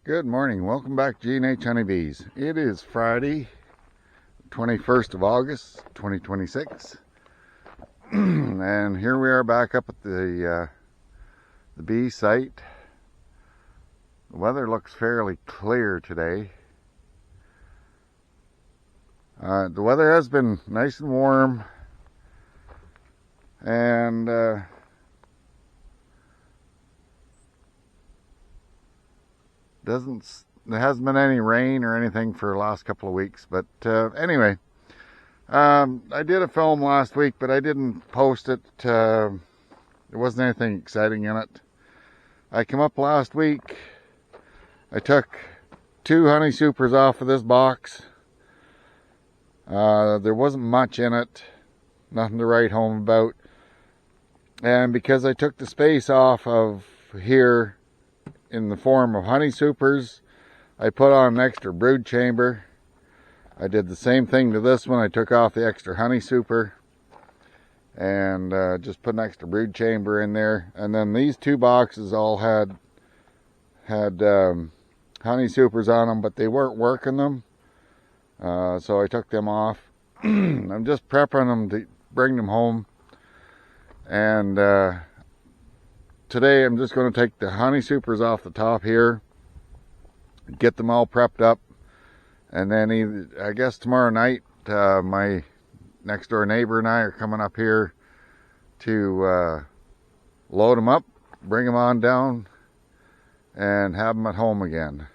Good morning. Welcome back to G&H Honey Bees. It is Friday, 21st of August, 2026. And here we are back up at the bee site. The weather looks fairly clear today. The weather has been nice and warm, and there hasn't been any rain or anything for the last couple of weeks. But anyway, I did a film last week, but I didn't post it. There wasn't anything exciting in it. I came up last week. I took 2 honey supers off of this box. There wasn't much in it, nothing to write home about. And because I took the space off of here in the form of honey supers, I put on an extra brood chamber. I did the same thing to this one. I took off the extra honey super and just put an extra brood chamber in there. And then these 2 boxes all had honey supers on them, but they weren't working them. So I took them off. I'm just prepping them to bring them home. And today I'm just going to take the honey supers off the top here, get them all prepped up, and then I guess tomorrow night my next door neighbor and I are coming up here to load them up, bring them on down, and have them at home again.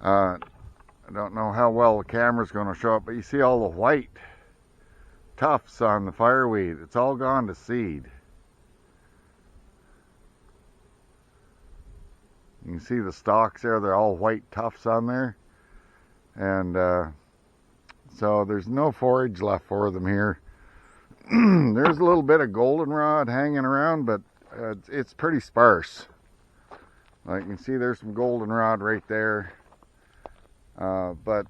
I don't know how well the camera's going to show up, but you see all the white tufts on the fireweed. It's all gone to seed. You can see the stalks there, they're all white tufts on there. And so there's no forage left for them here. There's a little bit of goldenrod hanging around, but it's pretty sparse. Like you can see, there's some goldenrod right there. But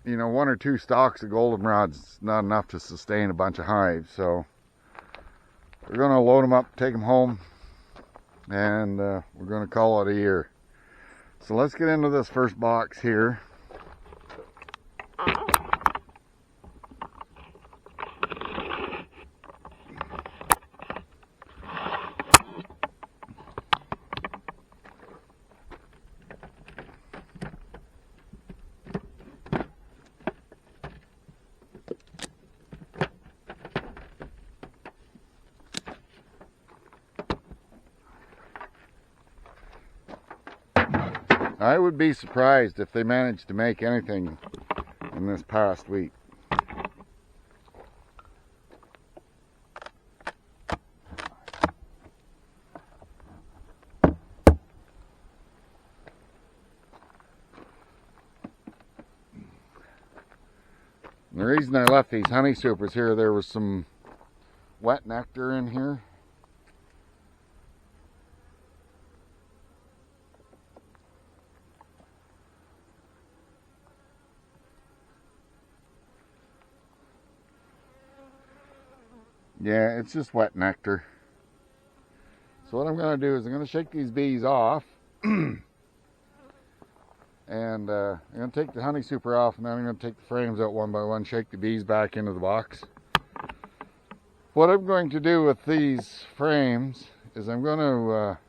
you know, 1 or 2 stalks of goldenrod's not enough to sustain a bunch of hives. So we're going to load them up, take them home, and we're going to call it a year. So let's get into this first box here. I would be surprised if they managed to make anything in this past week. And the reason I left these honey supers here, there was some wet nectar in here. Yeah, it's just wet nectar. So what I'm going to do is I'm going to shake these bees off. And I'm going to take the honey super off, and then I'm going to take the frames out one by one, shake the bees back into the box. What I'm going to do with these frames is I'm going to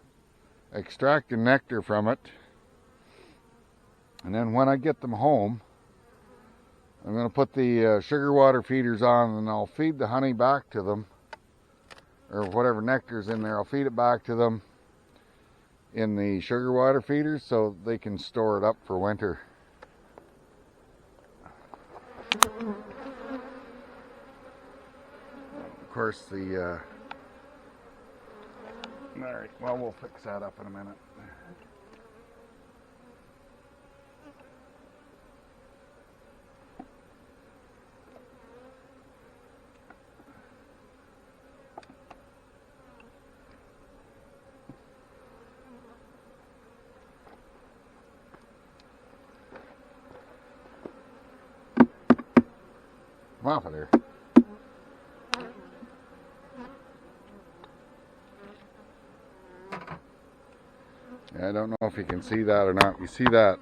extract the nectar from it. And then when I get them home, I'm going to put the sugar water feeders on, and I'll feed the honey back to them, or whatever nectar's in there, I'll feed it back to them in the sugar water feeders so they can store it up for winter. Of course, alright, well, we'll fix that up in a minute. Come off of there. Yeah, I don't know if you can see that or not. You see that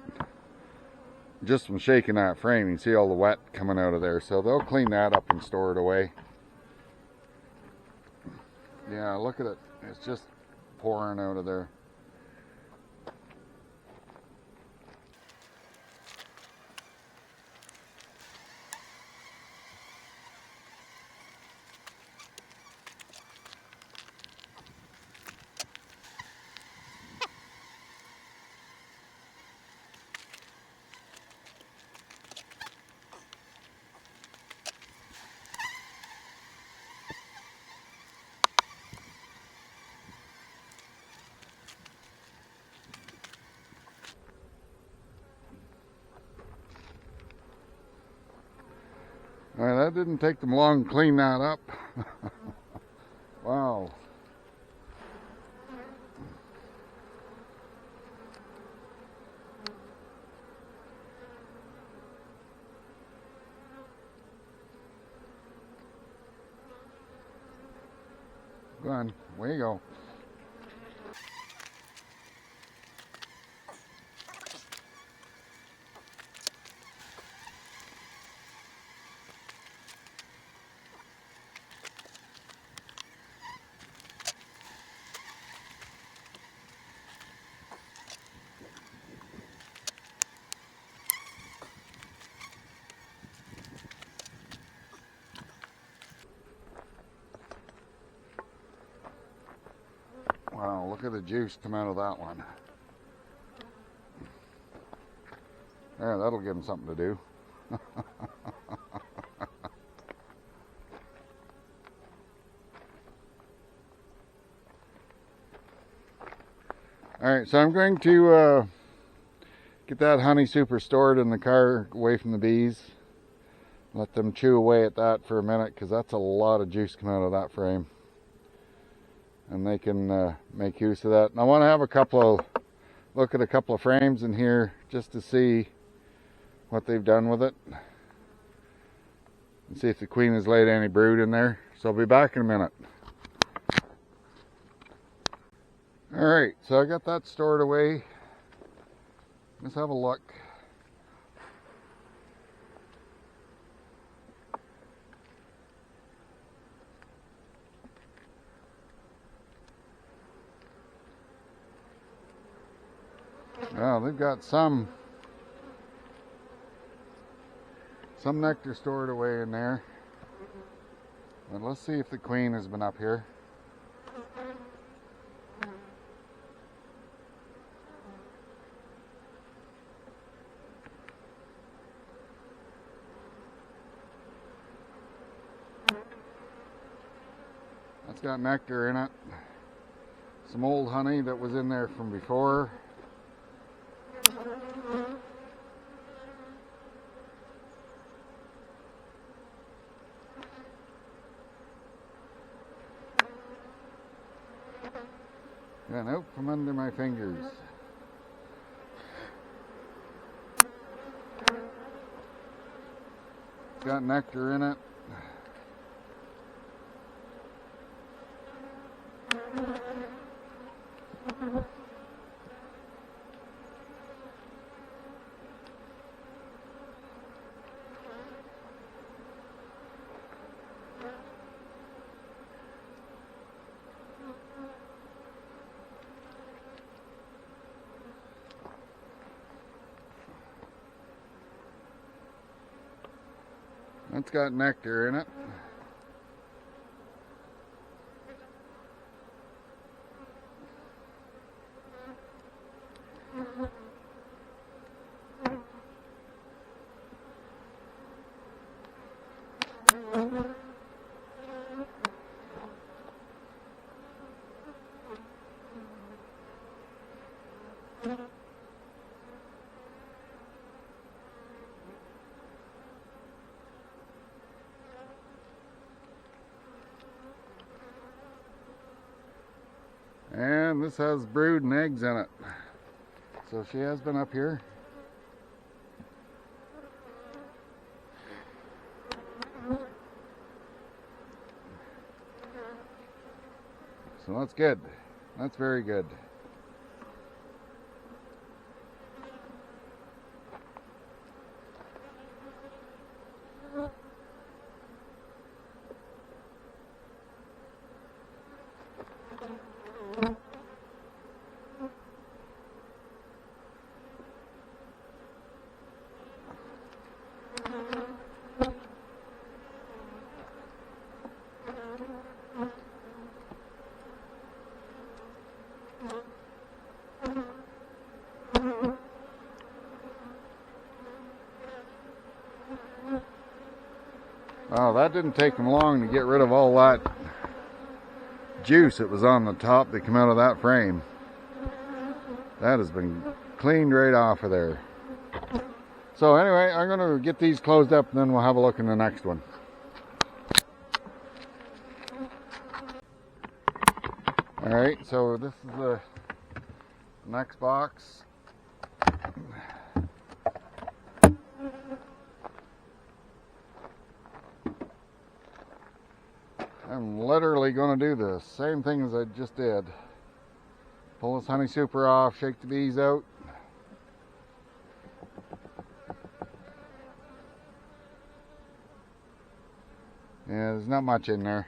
just from shaking that frame, you see all the wet coming out of there. So they'll clean that up and store it away. Yeah, look at it. It's just pouring out of there. Alright, that didn't take them long to clean that up. Wow. Go on, away you go. Wow, look at the juice come out of that one. There, that'll give them something to do. Alright, so I'm going to get that honey super stored in the car away from the bees. Let them chew away at that for a minute, because that's a lot of juice coming out of that frame. And they can make use of that. And I want to have look at a couple of frames in here just to see what they've done with it. And see if the queen has laid any brood in there. So I'll be back in a minute. Alright, so I got that stored away. Let's have a look. Well, they've got some nectar stored away in there. But let's see if the queen has been up here. That's got nectar in it. Some old honey that was in there from before. Went out from under my fingers. It's got nectar in it. It's got nectar in it. And this has brood and eggs in it. So she has been up here. So that's good. That's very good. Oh, that didn't take them long to get rid of all that juice that was on the top that came out of that frame. That has been cleaned right off of there. So anyway, I'm going to get these closed up and then we'll have a look in the next one. Alright, so this is the next box. I'm literally going to do the same thing as I just did. Pull this honey super off, shake the bees out. Yeah, there's not much in there.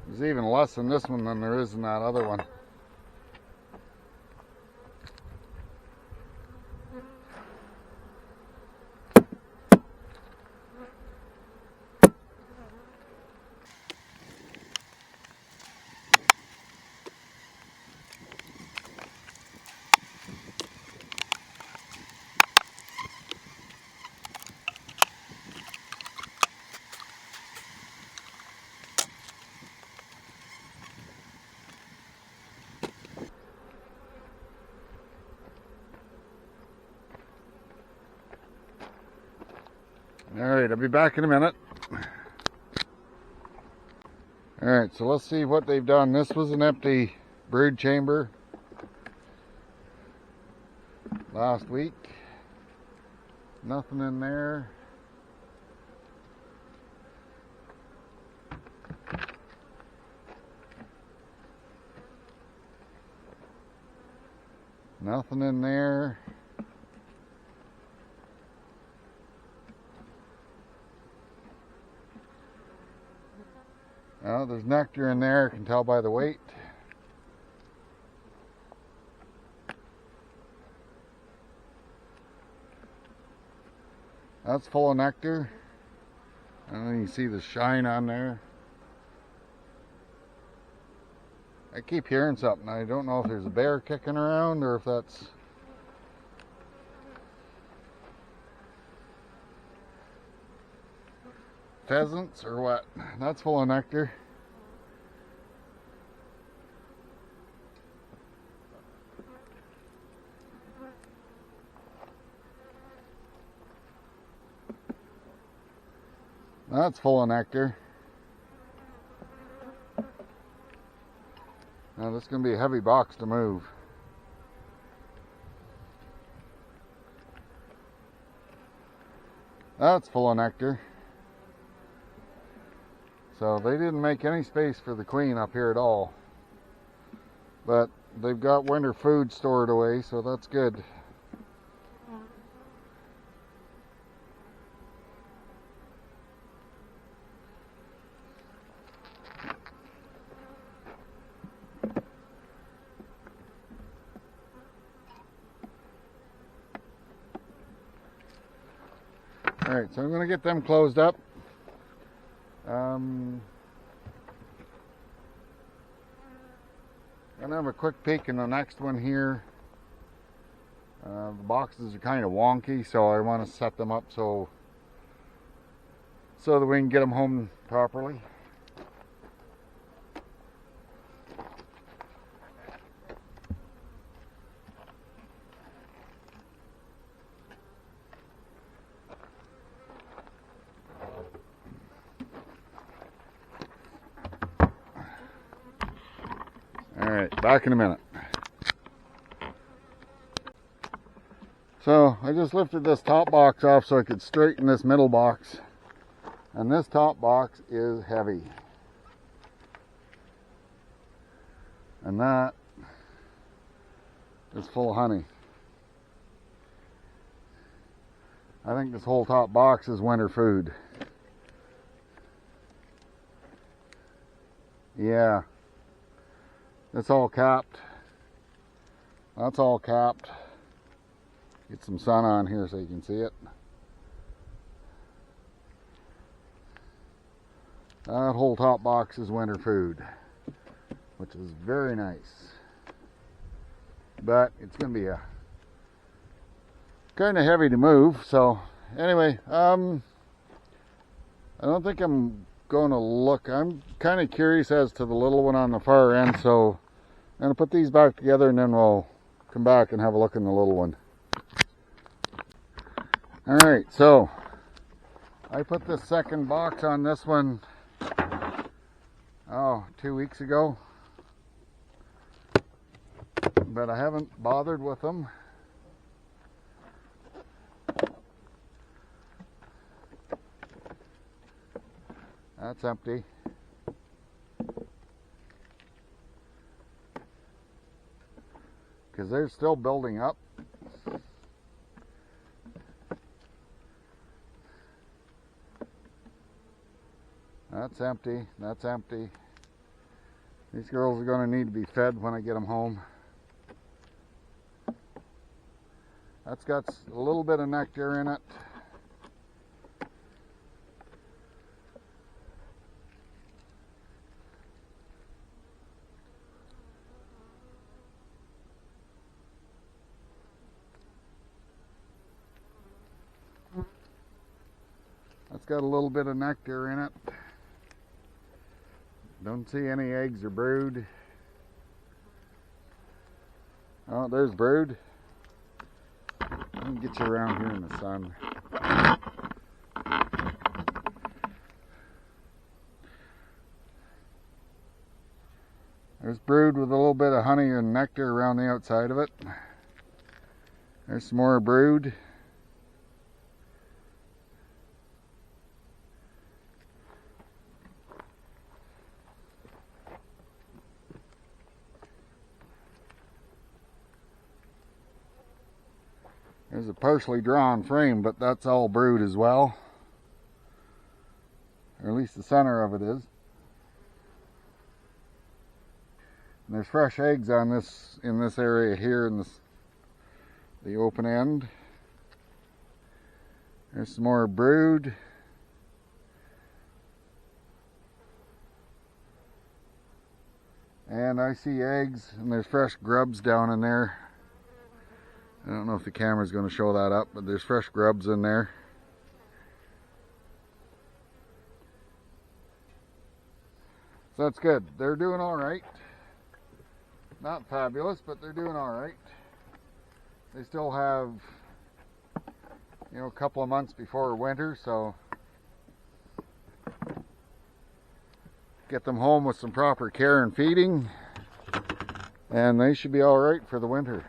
There's even less in this one than there is in that other one. Alright, I'll be back in a minute. Alright, so let's see what they've done. This was an empty brood chamber last week. Nothing in there. Nothing in there. Oh, there's nectar in there, I can tell by the weight. That's full of nectar. And then you see the shine on there. I keep hearing something. I don't know if there's a bear kicking around or if that's pheasants or what. That's full of nectar. That's full of nectar. Now this is going to be a heavy box to move. That's full of nectar. So they didn't make any space for the queen up here at all. But they've got winter food stored away, so that's good. Alright, so I'm going to get them closed up. I'm going to have a quick peek in the next one here. The boxes are kind of wonky, so I want to set them up so that we can get them home properly. Alright, back in a minute. So I just lifted this top box off so I could straighten this middle box. And this top box is heavy. And that is full of honey. I think this whole top box is winter food. Yeah, that's all capped. That's all capped. Get some sun on here so you can see it. That whole top box is winter food, which is very nice. But it's going to be a kind of heavy to move. So anyway, I don't think I'm going to look. I'm kind of curious as to the little one on the far end. So I'm going to put these back together and then we'll come back and have a look in the little one. All right, so I put the second box on this one, 2 weeks ago, but I haven't bothered with them. That's empty. Because they're still building up. That's empty. That's empty. These girls are going to need to be fed when I get them home. That's got a little bit of nectar in it. That's got a little bit of nectar in it. Don't see any eggs or brood. Oh, there's brood. Let me get you around here in the sun. There's brood with a little bit of honey and nectar around the outside of it. There's some more brood. There's a partially drawn frame, but that's all brood as well. Or at least the center of it is. And there's fresh eggs on this, in this area here in the open end. There's some more brood. And I see eggs, and there's fresh grubs down in there. I don't know if the camera's going to show that up, but there's fresh grubs in there. So that's good. They're doing all right. Not fabulous, but they're doing all right. They still have, a couple of months before winter, so get them home with some proper care and feeding, and they should be all right for the winter.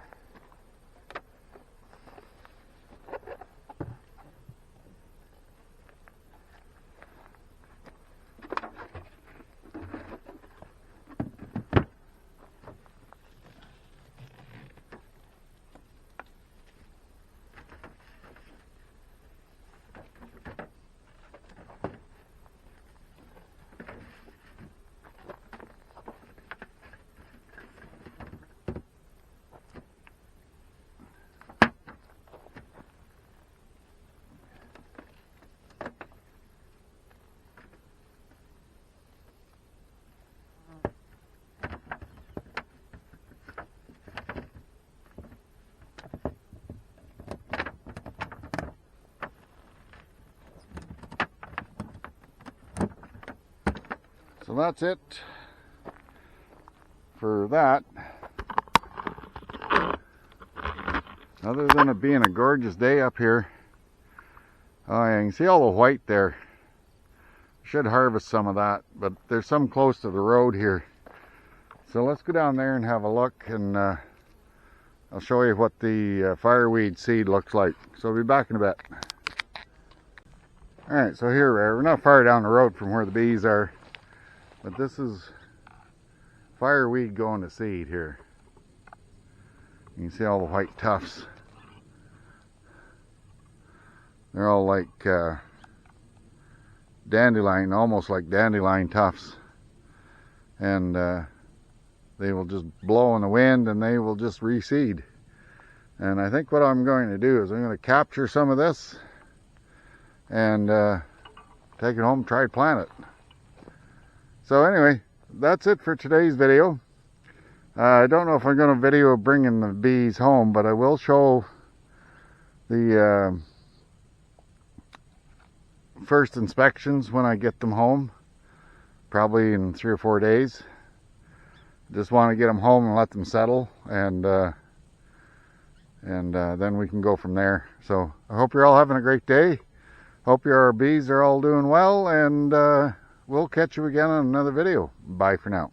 So that's it for that. Other than it being a gorgeous day up here. Oh, yeah, you can see all the white there. Should harvest some of that, but there's some close to the road here. So let's go down there and have a look, and I'll show you what the fireweed seed looks like. So I'll be back in a bit. Alright, so here we're not far down the road from where the bees are. But this is fireweed going to seed here. You can see all the white tufts. They're all like dandelion, almost like dandelion tufts. and they will just blow in the wind and they will just reseed. And I think what I'm going to do is I'm going to capture some of this and take it home, try to plant it. So anyway, that's it for today's video. I don't know if I'm going to video bringing the bees home, but I will show the first inspections when I get them home, probably in 3 or 4 days. Just want to get them home and let them settle, and then we can go from there. So I hope you're all having a great day. Hope your bees are all doing well, and we'll catch you again on another video. Bye for now.